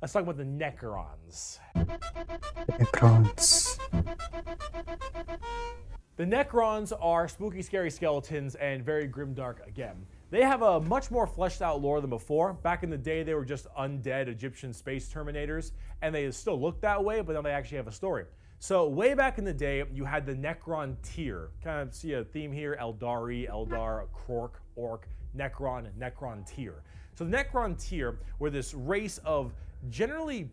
Let's talk about the Necrons. Necrons. The Necrons are spooky, scary skeletons and very grimdark again. They have a much more fleshed out lore than before. Back in the day, they were just undead Egyptian space terminators, and they still look that way, but now they actually have a story. So way back in the day, you had the Necron tier. Kind of see a theme here: Eldari, Eldar, Krork, Orc, Necron, Necron tier. So the Necron tier were this race of generally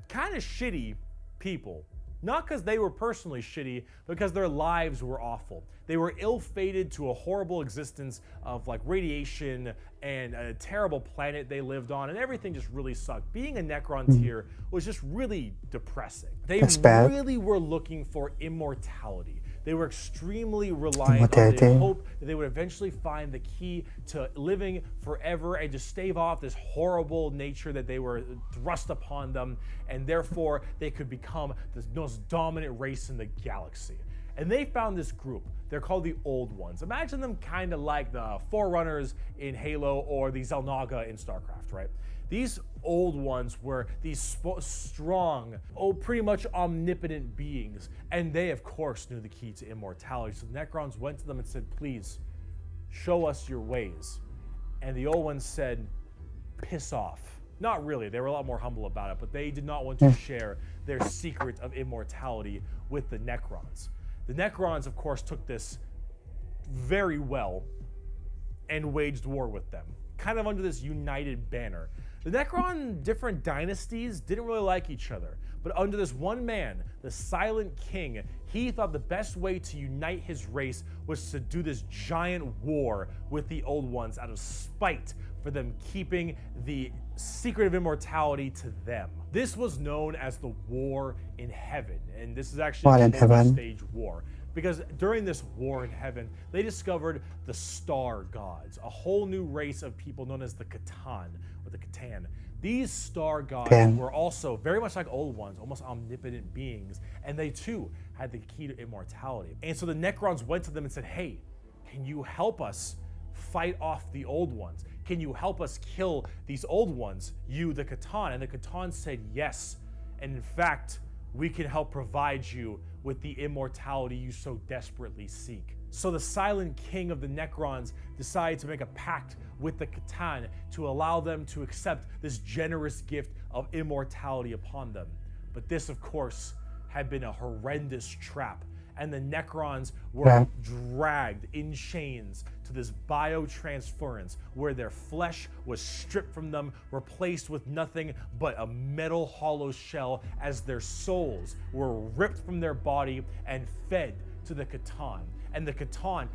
kind of shitty people. Not because they were personally shitty, but because their lives were awful. They were ill-fated to a horrible existence of like radiation and a terrible planet they lived on, and everything just really sucked. Being a Necron tier was just really depressing. They really were looking for immortality. They were extremely reliant on the hope that they would eventually find the key to living forever and just stave off this horrible nature that they were thrust upon them, and therefore they could become the most dominant race in the galaxy. And they found this group. They're called the Old Ones. Imagine them kind of like the Forerunners in Halo or the Xel'Naga in StarCraft, right? These Old Ones were these strong, pretty much omnipotent beings, and they, of course, knew the key to immortality. So the Necrons went to them and said, please, show us your ways. And the Old Ones said, piss off. Not really, they were a lot more humble about it, but they did not want to share their secret of immortality with the Necrons. The Necrons, of course, took this very well and waged war with them, kind of under this united banner. The Necron different dynasties didn't really like each other, but under this one man, the Silent King, he thought the best way to unite his race was to do this giant war with the Old Ones out of spite for them keeping the secret of immortality to them. This was known as the War in Heaven, and this is actually a multi-stage war. Because during this war in heaven, they discovered the star gods, a whole new race of people known as the Catan, or the Catan. These star gods were also very much like Old Ones, almost omnipotent beings, and they too had the key to immortality. And so the Necrons went to them and said, hey, can you help us fight off the Old Ones? Can you help us kill these Old Ones, you, the Catan? And the Catan said yes, and in fact, we can help provide you with the immortality you so desperately seek. So the Silent King of the Necrons decided to make a pact with the Catan to allow them to accept this generous gift of immortality upon them. But this, of course, had been a horrendous trap, and the Necrons were dragged in chains to this biotransference where their flesh was stripped from them, replaced with nothing but a metal hollow shell, as their souls were ripped from their body and fed to the Catan. And the Catan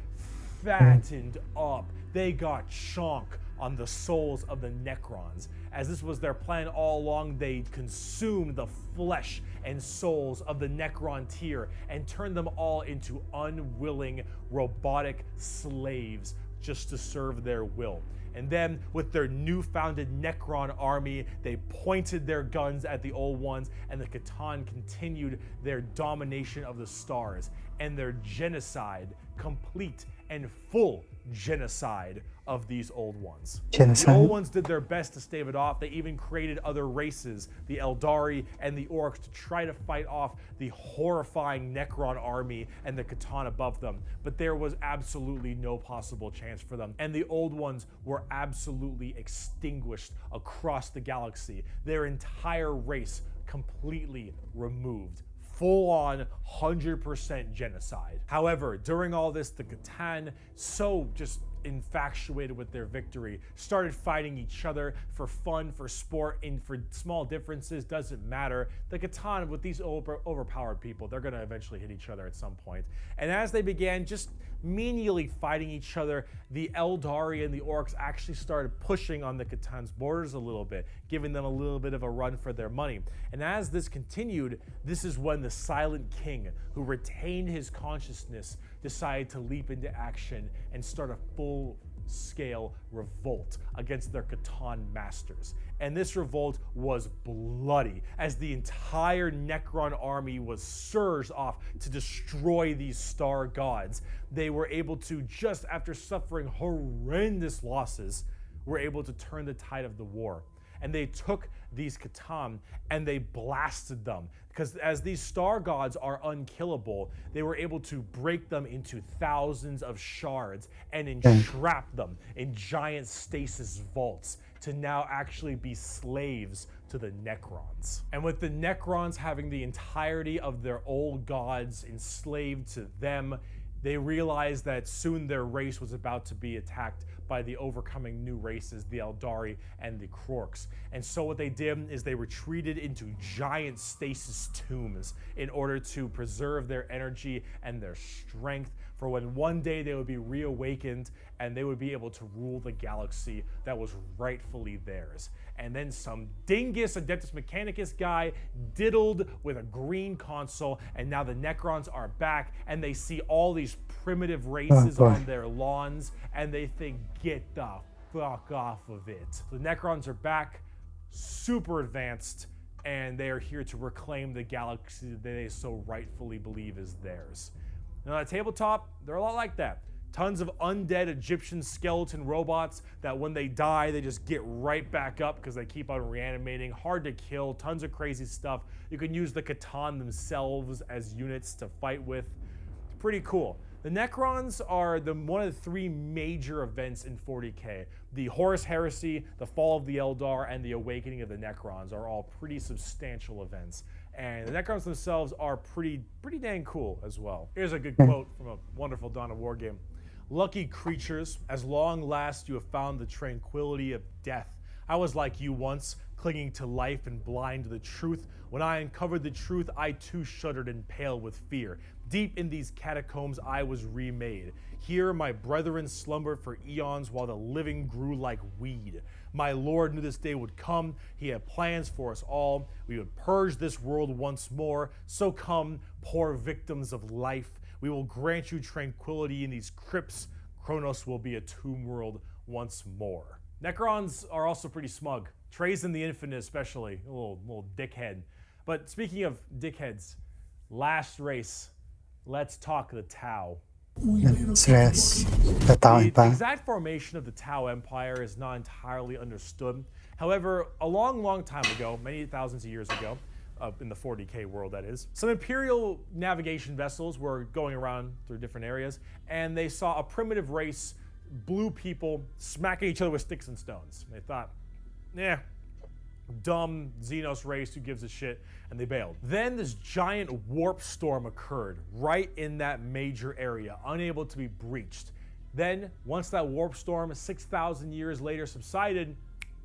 fattened up. They got chonk on the souls of the Necrons. As this was their plan all along, they consumed the flesh and souls of the Necron tier and turned them all into unwilling robotic slaves just to serve their will. And then with their new-founded Necron army, they pointed their guns at the Old Ones, and the Catan continued their domination of the stars and their genocide, complete and full genocide of these Old Ones. The Old Ones did their best to stave it off. They even created other races, the Eldari and the Orcs, to try to fight off the horrifying Necron army and the Catan above them. But there was absolutely no possible chance for them. And the Old Ones were absolutely extinguished across the galaxy. Their entire race completely removed. Full-on 100% genocide. However, during all this, the Catan, so just infatuated with their victory, started fighting each other for fun, for sport, and for small differences, doesn't matter. The Catan, with these overpowered people, they're gonna eventually hit each other at some point. And as they began just menially fighting each other, the Eldari and the Orcs actually started pushing on the Catan's borders a little bit, giving them a little bit of a run for their money. And as this continued, this is when the Silent King, who retained his consciousness, decided to leap into action and start a full-scale revolt against their Catan masters. And this revolt was bloody, as the entire Necron army was surged off to destroy these star gods. They were able to, just after suffering horrendous losses, were able to turn the tide of the war. And they took these Catan and they blasted them. Because as these star gods are unkillable, they were able to break them into thousands of shards and entrap them in giant stasis vaults to now actually be slaves to the Necrons. And with the Necrons having the entirety of their old gods enslaved to them, they realized that soon their race was about to be attacked by the overcoming new races, the Eldari and the Krorks. And so what they did is they retreated into giant stasis tombs in order to preserve their energy and their strength for when one day they would be reawakened and they would be able to rule the galaxy that was rightfully theirs. And then some dingus Adeptus Mechanicus guy diddled with a green console, and now the Necrons are back and they see all these primitive races on their lawns and they think, get the fuck off of it. The Necrons are back, super advanced, and they are here to reclaim the galaxy that they so rightfully believe is theirs. Now at tabletop, they're a lot like that. Tons of undead Egyptian skeleton robots that when they die, they just get right back up because they keep on reanimating. Hard to kill, tons of crazy stuff. You can use the Catan themselves as units to fight with. It's pretty cool. The Necrons are one of the three major events in 40k. The Horus Heresy, the Fall of the Eldar, and the Awakening of the Necrons are all pretty substantial events. And the Necrons themselves are pretty dang cool as well. Here's a good quote from a wonderful Dawn of War game. Lucky creatures, as long last you have found the tranquility of death. I was like you once, clinging to life and blind to the truth. When I uncovered the truth, I too shuddered and paled with fear. Deep in these catacombs I was remade. Here my brethren slumbered for eons while the living grew like weed. My Lord knew this day would come. He had plans for us all. We would purge this world once more. So come, poor victims of life. We will grant you tranquility in these crypts. Kronos will be a tomb world once more. Necrons are also pretty smug. Trazen the Infinite especially, a little dickhead. But speaking of dickheads, last race, let's talk the Tau. The exact formation of the Tau Empire is not entirely understood. However, a long time ago, many thousands of years ago, in the 40k world that is, some Imperial navigation vessels were going around through different areas, and they saw a primitive race, blue people, smacking each other with sticks and stones. They thought, dumb Xenos race, who gives a shit, and they bailed. Then this giant warp storm occurred right in that major area, unable to be breached. Then, once that warp storm 6,000 years later subsided,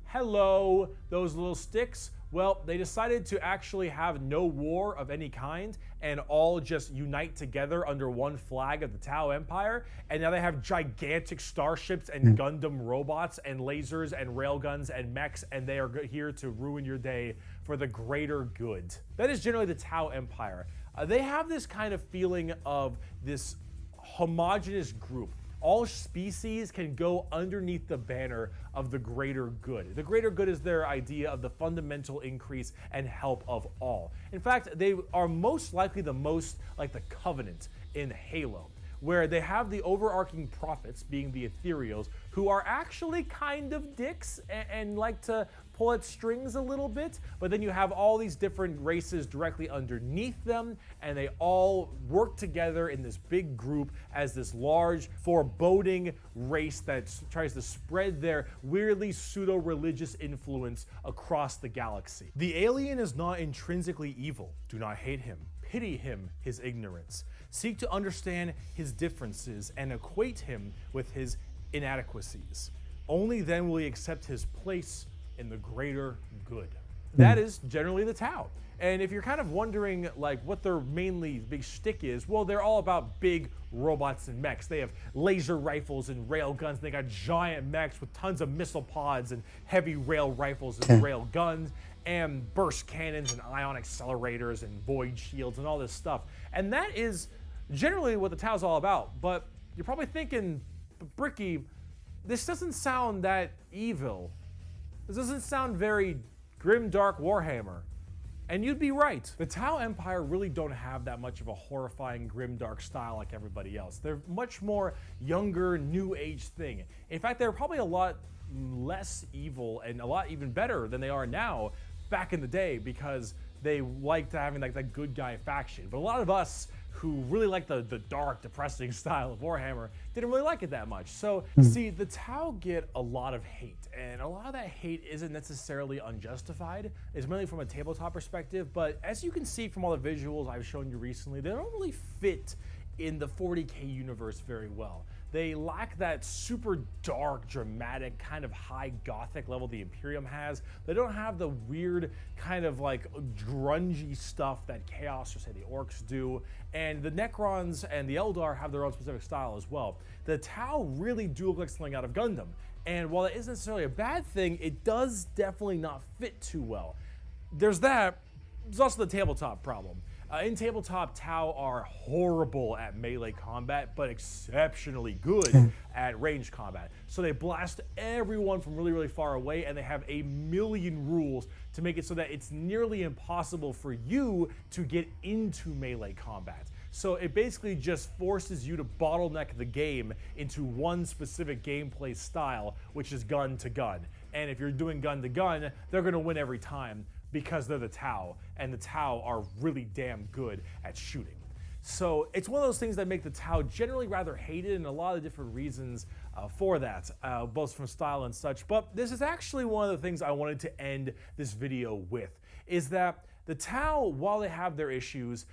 hello, those little sticks. Well, they decided to actually have no war of any kind and all just unite together under one flag of the Tau Empire. And now they have gigantic starships and Gundam robots and lasers and railguns and mechs, and they are here to ruin your day for the greater good. That is generally the Tau Empire. They have this kind of feeling of this homogenous group. All species can go underneath the banner of the greater good. The greater good is their idea of the fundamental increase and help of all. In fact, they are most likely the most like the Covenant in Halo, where they have the overarching prophets, being the ethereals, who are actually kind of dicks and like to pull at strings a little bit, but then you have all these different races directly underneath them, and they all work together in this big group as this large, foreboding race that tries to spread their weirdly pseudo-religious influence across the galaxy. The alien is not intrinsically evil. Do not hate him. Pity him, his ignorance. Seek to understand his differences and equate him with his inadequacies. Only then will he accept his place in the greater good. That is generally the Tau. And if you're kind of wondering like what their mainly big shtick is, well, they're all about big robots and mechs. They have laser rifles and rail guns. They got giant mechs with tons of missile pods and heavy rail rifles and rail guns and burst cannons and ion accelerators and void shields and all this stuff. And that is generally what the Tau's all about. But you're probably thinking, Bricky, this doesn't sound that evil. This doesn't sound very grim, dark Warhammer. And you'd be right. The Tau Empire really don't have that much of a horrifying, grim, dark style like everybody else. They're much more younger, new age thing. In fact, they're probably a lot less evil and a lot even better than they are now back in the day because they liked having like that good guy faction. But a lot of us who really like the dark, depressing style of Warhammer didn't really like it that much. So see, the Tau get a lot of hate, and a lot of that hate isn't necessarily unjustified. It's mainly from a tabletop perspective, but as you can see from all the visuals I've shown you recently, they don't really fit in the 40k universe very well. They lack that super dark, dramatic, kind of high gothic level the Imperium has. They don't have the weird kind of like grungy stuff that Chaos or say the Orcs do. And the Necrons and the Eldar have their own specific style as well. The Tau really do look like something out of Gundam. And while it isn't necessarily a bad thing, it does definitely not fit too well. There's that. There's also the tabletop problem. In tabletop, Tau are horrible at melee combat, but exceptionally good at ranged combat. So they blast everyone from really, really far away, and they have a million rules to make it so that it's nearly impossible for you to get into melee combat. So it basically just forces you to bottleneck the game into one specific gameplay style, which is gun to gun. And if you're doing gun to gun, they're going to win every time, because they're the Tau, and the Tau are really damn good at shooting. So it's one of those things that make the Tau generally rather hated, and a lot of different reasons for that, both from style and such. But this is actually one of the things I wanted to end this video with, is that the Tau, while they have their issues,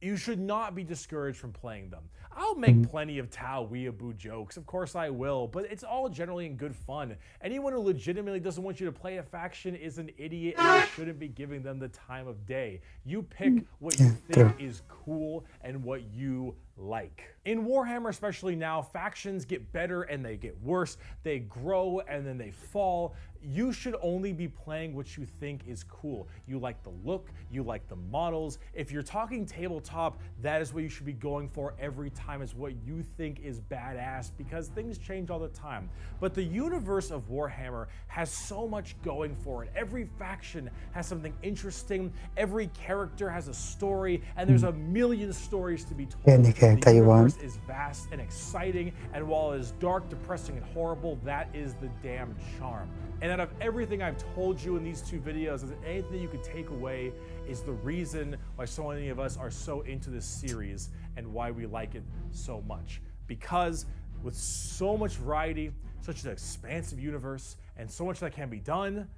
you should not be discouraged from playing them. I'll make plenty of Tau weeaboo jokes, of course I will, but it's all generally in good fun. Anyone who legitimately doesn't want you to play a faction is an idiot, and you shouldn't be giving them the time of day. You pick what you think is cool and what you like. In Warhammer, especially now, factions get better and they get worse. They grow and then they fall. You should only be playing what you think is cool. You like the look, you like the models. If you're talking tabletop, that is what you should be going for every time, is what you think is badass, because things change all the time. But the universe of Warhammer has so much going for it. Every faction has something interesting, every character has a story, and there's a million stories to be told. The universe is vast and exciting, and while it is dark, depressing, and horrible, that is the damn charm. And out of everything I've told you in these two videos, is anything you could take away is the reason why so many of us are so into this series and why we like it so much. Because with so much variety, such an expansive universe, and so much that can be done,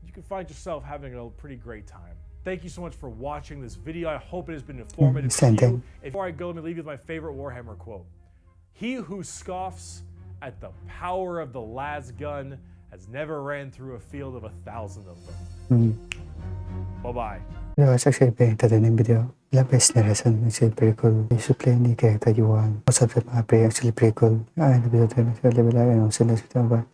you can find yourself having a pretty great time. Thank you so much for watching this video. I hope it has been informative to you. Before I go, let me leave you with my favorite Warhammer quote. He who scoffs at the power of the las gun has never ran through a field of 1,000 of them. Bye-bye. It was actually a very entertaining video. The best narration is pretty cool. You should play any character you want. Most of them are actually pretty cool. I enjoyed the video. I'll see you next video. Bye.